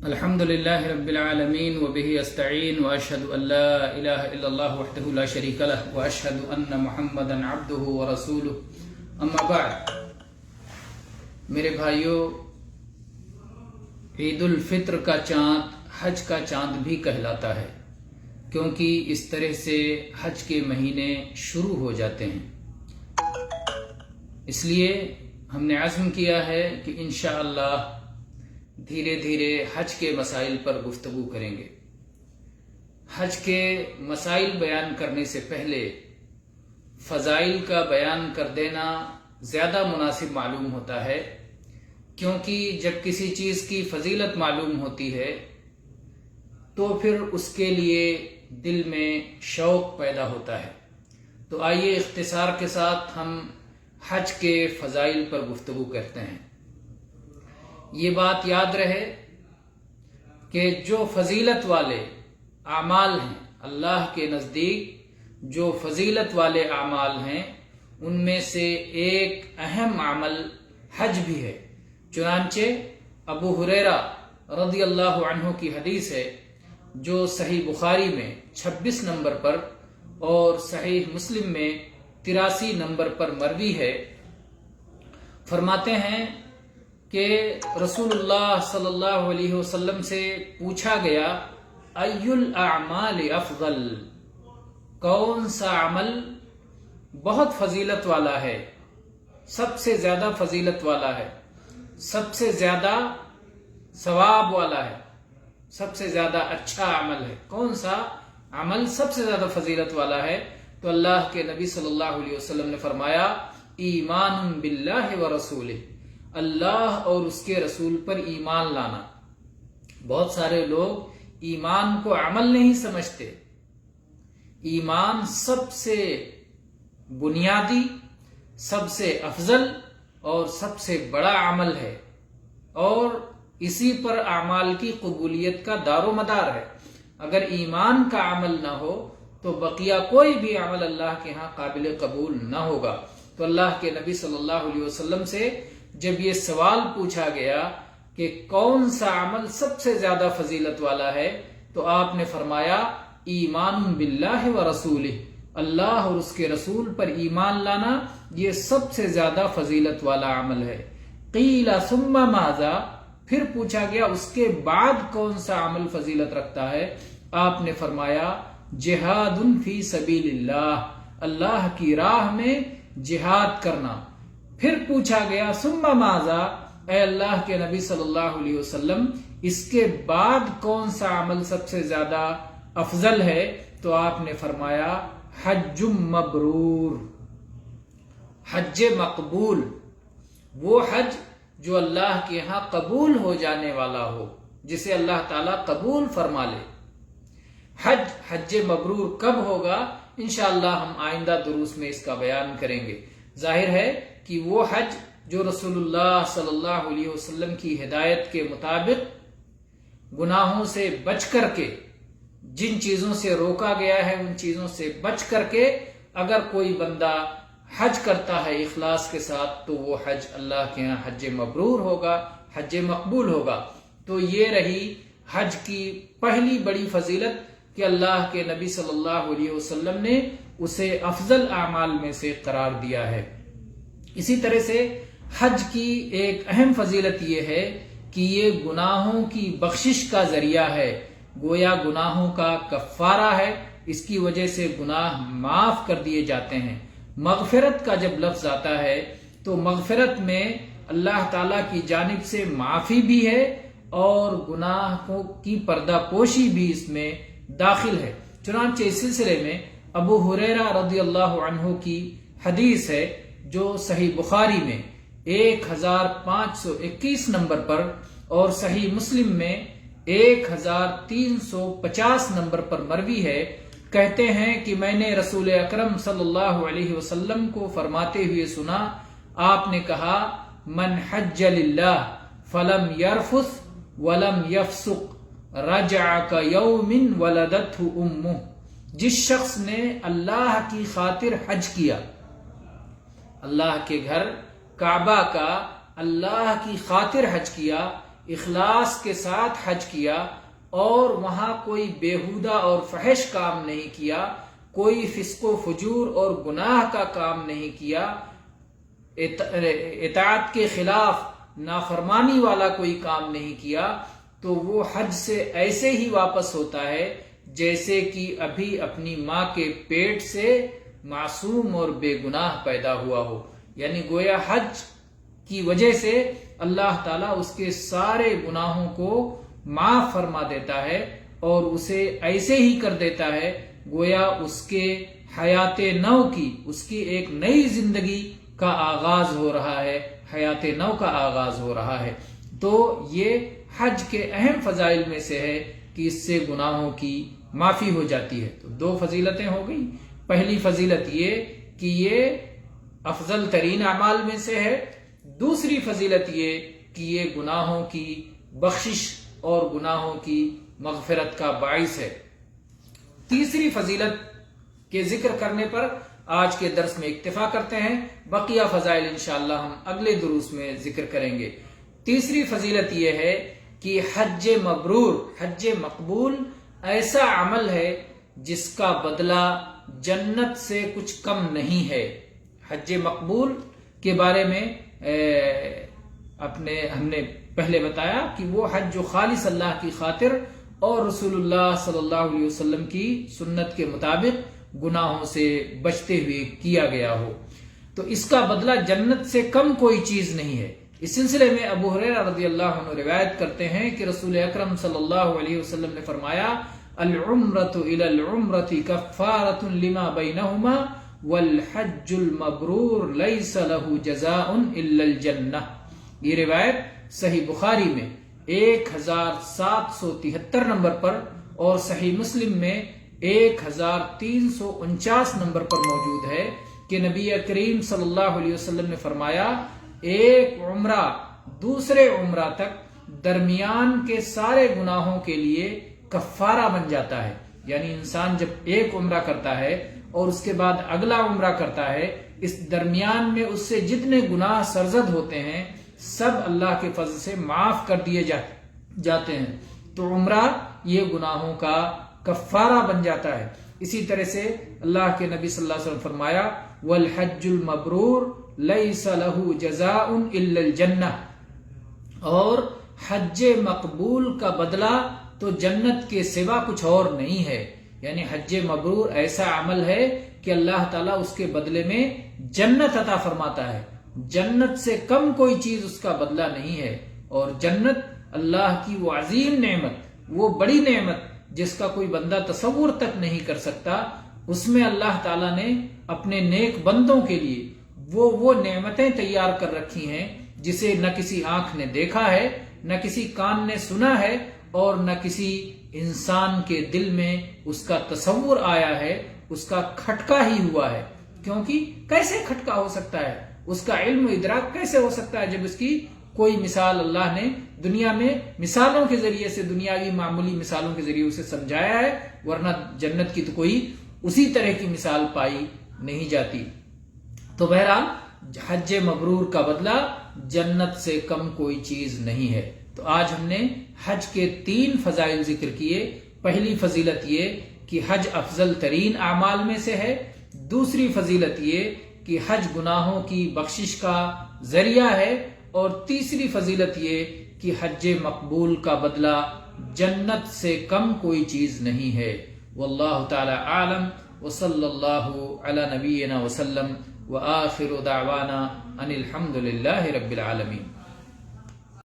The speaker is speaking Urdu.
الحمدللہ رب العالمین وبہ استعین واشہد ان لا الہ الا اللہ وحدہ لا شریک لہ واشہد ان محمدا عبدہ ورسولہ اما بعد۔ میرے بھائیوں، عید الفطر کا چاند حج کا چاند بھی کہلاتا ہے، کیونکہ اس طرح سے حج کے مہینے شروع ہو جاتے ہیں۔ اس لیے ہم نے عزم کیا ہے کہ انشاءاللہ دھیرے دھیرے حج کے مسائل پر گفتگو کریں گے۔ حج کے مسائل بیان کرنے سے پہلے فضائل کا بیان کر دینا زیادہ مناسب معلوم ہوتا ہے، کیونکہ جب کسی چیز کی فضیلت معلوم ہوتی ہے تو پھر اس کے لیے دل میں شوق پیدا ہوتا ہے۔ تو آئیے اختصار کے ساتھ ہم حج کے فضائل پر گفتگو کرتے ہیں۔ یہ بات یاد رہے کہ جو فضیلت والے اعمال ہیں، اللہ کے نزدیک جو فضیلت والے اعمال ہیں، ان میں سے ایک اہم عمل حج بھی ہے۔ چنانچہ ابو ہریرہ رضی اللہ عنہ کی حدیث ہے جو صحیح بخاری میں 26 نمبر پر اور صحیح مسلم میں 83 نمبر پر مروی ہے۔ فرماتے ہیں کہ رسول اللہ صلی اللہ علیہ وسلم سے پوچھا گیا، ای الاعمال افضل، کون سا عمل بہت فضیلت والا ہے، سب سے زیادہ فضیلت والا ہے، سب سے زیادہ ثواب والا ہے، سب سے زیادہ اچھا عمل ہے، کون سا عمل سب سے زیادہ فضیلت والا ہے؟ تو اللہ کے نبی صلی اللہ علیہ وسلم نے فرمایا، ایمان باللہ ورسولہ، اللہ اور اس کے رسول پر ایمان لانا۔ بہت سارے لوگ ایمان کو عمل نہیں سمجھتے۔ ایمان سب سے بنیادی، سب سے افضل اور سب سے بڑا عمل ہے، اور اسی پر اعمال کی قبولیت کا دار و مدار ہے۔ اگر ایمان کا عمل نہ ہو تو بقیہ کوئی بھی عمل اللہ کے ہاں قابل قبول نہ ہوگا۔ تو اللہ کے نبی صلی اللہ علیہ وسلم سے جب یہ سوال پوچھا گیا کہ کون سا عمل سب سے زیادہ فضیلت والا ہے، تو آپ نے فرمایا، ایمان باللہ ورسولہ، اللہ اور اس کے رسول پر ایمان لانا یہ سب سے زیادہ فضیلت والا عمل ہے۔ قیل ثم ماذا، پھر پوچھا گیا اس کے بعد کون سا عمل فضیلت رکھتا ہے؟ آپ نے فرمایا، جہاد فی سبیل اللہ، اللہ کی راہ میں جہاد کرنا۔ پھر پوچھا گیا ثم ماذا، اے اللہ کے نبی صلی اللہ علیہ وسلم اس کے بعد کون سا عمل سب سے زیادہ افضل ہے؟ تو آپ نے فرمایا، حج مبرور، حج مقبول، وہ حج جو اللہ کے ہاں قبول ہو جانے والا ہو، جسے اللہ تعالیٰ قبول فرما لے۔ حج مبرور کب ہوگا؟ انشاءاللہ ہم آئندہ دروس میں اس کا بیان کریں گے۔ ظاہر ہے کہ وہ حج جو رسول اللہ صلی اللہ علیہ وسلم کی ہدایت کے مطابق گناہوں سے بچ کر کے، جن چیزوں سے روکا گیا ہے ان چیزوں سے بچ کر کے اگر کوئی بندہ حج کرتا ہے اخلاص کے ساتھ، تو وہ حج اللہ کے یہاں حج مبرور ہوگا، حج مقبول ہوگا۔ تو یہ رہی حج کی پہلی بڑی فضیلت کہ اللہ کے نبی صلی اللہ علیہ وسلم نے اسے افضل اعمال میں سے قرار دیا ہے۔ اسی طرح سے حج کی ایک اہم فضیلت یہ ہے کہ یہ گناہوں کی بخشش کا ذریعہ ہے، گویا گناہوں کا کفارہ ہے، اس کی وجہ سے گناہ معاف کر دیے جاتے ہیں۔ مغفرت کا جب لفظ آتا ہے تو مغفرت میں اللہ تعالیٰ کی جانب سے معافی بھی ہے اور گناہوں کی پردہ پوشی بھی اس میں داخل ہے۔ چنانچہ اس سلسلے میں ابو ہریرہ رضی اللہ عنہ کی حدیث ہے جو صحیح بخاری میں 1521 نمبر پر اور صحیح مسلم میں 1350 نمبر پر مروی ہے۔ کہتے ہیں کہ میں نے رسول اکرم صلی اللہ علیہ وسلم کو فرماتے ہوئے سنا، آپ نے کہا، من حج للہ فلم یرفث ولم یفسق رجع کیوم ولدتہ امہ، جس شخص نے اللہ کی خاطر حج کیا، اللہ کے گھر کعبہ کا اللہ کی خاطر حج کیا، اخلاص کے ساتھ حج کیا اور وہاں کوئی بیہودہ اور فحش کام نہیں کیا، کوئی فسق و فجور اور گناہ کا کام نہیں کیا، اطاعت کے خلاف نافرمانی والا کوئی کام نہیں کیا، تو وہ حج سے ایسے ہی واپس ہوتا ہے جیسے کہ ابھی اپنی ماں کے پیٹ سے معصوم اور بے گناہ پیدا ہوا ہو۔ یعنی گویا حج کی وجہ سے اللہ تعالیٰ اس کے سارے گناہوں کو معاف فرما دیتا ہے اور اسے ایسے ہی کر دیتا ہے گویا اس کے حیات نو کی، اس کی ایک نئی زندگی کا آغاز ہو رہا ہے، حیات نو کا آغاز ہو رہا ہے۔ تو یہ حج کے اہم فضائل میں سے ہے کہ اس سے گناہوں کی معافی ہو جاتی ہے۔ تو دو فضیلتیں ہو گئی۔ پہلی فضیلت یہ کہ یہ افضل ترین اعمال میں سے ہے، دوسری فضیلت یہ کہ یہ گناہوں کی بخشش اور گناہوں کی مغفرت کا باعث ہے۔ تیسری فضیلت کے ذکر کرنے پر آج کے درس میں اکتفا کرتے ہیں، بقیہ فضائل انشاءاللہ ہم اگلے دروس میں ذکر کریں گے۔ تیسری فضیلت یہ ہے کہ حج مبرور، حج مقبول ایسا عمل ہے جس کا بدلہ جنت سے کچھ کم نہیں ہے۔ حج مقبول کے بارے میں ہم نے پہلے بتایا کہ وہ حج جو خالص اللہ کی خاطر اور رسول اللہ صلی اللہ علیہ وسلم کی سنت کے مطابق گناہوں سے بچتے ہوئے کیا گیا ہو، تو اس کا بدلہ جنت سے کم کوئی چیز نہیں ہے۔ اس سلسلے میں ابو ہریرہ رضی اللہ عنہ روایت کرتے ہیں کہ رسول اکرم صلی اللہ علیہ وسلم نے فرمایا، العمرۃ الی العمرۃ کفارۃ لما بینہما والحج المبرور لیس له جزاء الا الجنہ۔ یہ روایت صحیح بخاری میں 1773 نمبر پر اور صحیح مسلم میں 1349 نمبر پر موجود ہے کہ نبی کریم صلی اللہ علیہ وسلم نے فرمایا، ایک عمرہ دوسرے عمرہ تک درمیان کے سارے گناہوں کے لیے کفارہ بن جاتا ہے۔ یعنی انسان جب ایک عمرہ کرتا ہے اور اس کے بعد اگلا عمرہ کرتا ہے، اس درمیان میں اس سے جتنے گناہ سرزد ہوتے ہیں سب اللہ کے فضل سے معاف کر دیے جاتے ہیں، تو عمرہ یہ گناہوں کا کفارہ بن جاتا ہے۔ اسی طرح سے اللہ کے نبی صلی اللہ علیہ وسلم فرمایا، والحج المبرور لیس له جزاء الا الجنہ، اور حج مقبول کا بدلہ تو جنت کے سوا کچھ اور نہیں ہے۔ یعنی حج مبرور ایسا عمل ہے کہ اللہ تعالیٰ اس کے بدلے میں جنت عطا فرماتا ہے، جنت سے کم کوئی چیز اس کا بدلہ نہیں ہے۔ اور جنت اللہ کی وہ عظیم نعمت، وہ بڑی نعمت جس کا کوئی بندہ تصور تک نہیں کر سکتا، اس میں اللہ تعالیٰ نے اپنے نیک بندوں کے لیے وہ نعمتیں تیار کر رکھی ہیں جسے نہ کسی آنکھ نے دیکھا ہے، نہ کسی کان نے سنا ہے، اور نہ کسی انسان کے دل میں اس کا تصور آیا ہے، اس کا کھٹکا ہی ہوا ہے۔ کیونکہ کیسے کھٹکا ہو سکتا ہے، اس کا علم و ادراک کیسے ہو سکتا ہے جب اس کی کوئی مثال اللہ نے دنیا میں مثالوں کے ذریعے سے، دنیاوی معمولی مثالوں کے ذریعے اسے سمجھایا ہے، ورنہ جنت کی تو کوئی اسی طرح کی مثال پائی نہیں جاتی۔ تو بہرحال حج مبرور کا بدلہ جنت سے کم کوئی چیز نہیں ہے۔ تو آج ہم نے حج کے 3 فضائل ذکر کیے۔ پہلی فضیلت یہ کہ حج افضل ترین اعمال میں سے ہے، دوسری فضیلت یہ کہ حج گناہوں کی بخشش کا ذریعہ ہے، اور تیسری فضیلت یہ کہ حج مقبول کا بدلہ جنت سے کم کوئی چیز نہیں ہے۔ واللہ تعالی عالم، وصلی اللہ علی نبینا وسلم، وآخر دعوانا ان الحمد للہ رب العالمین۔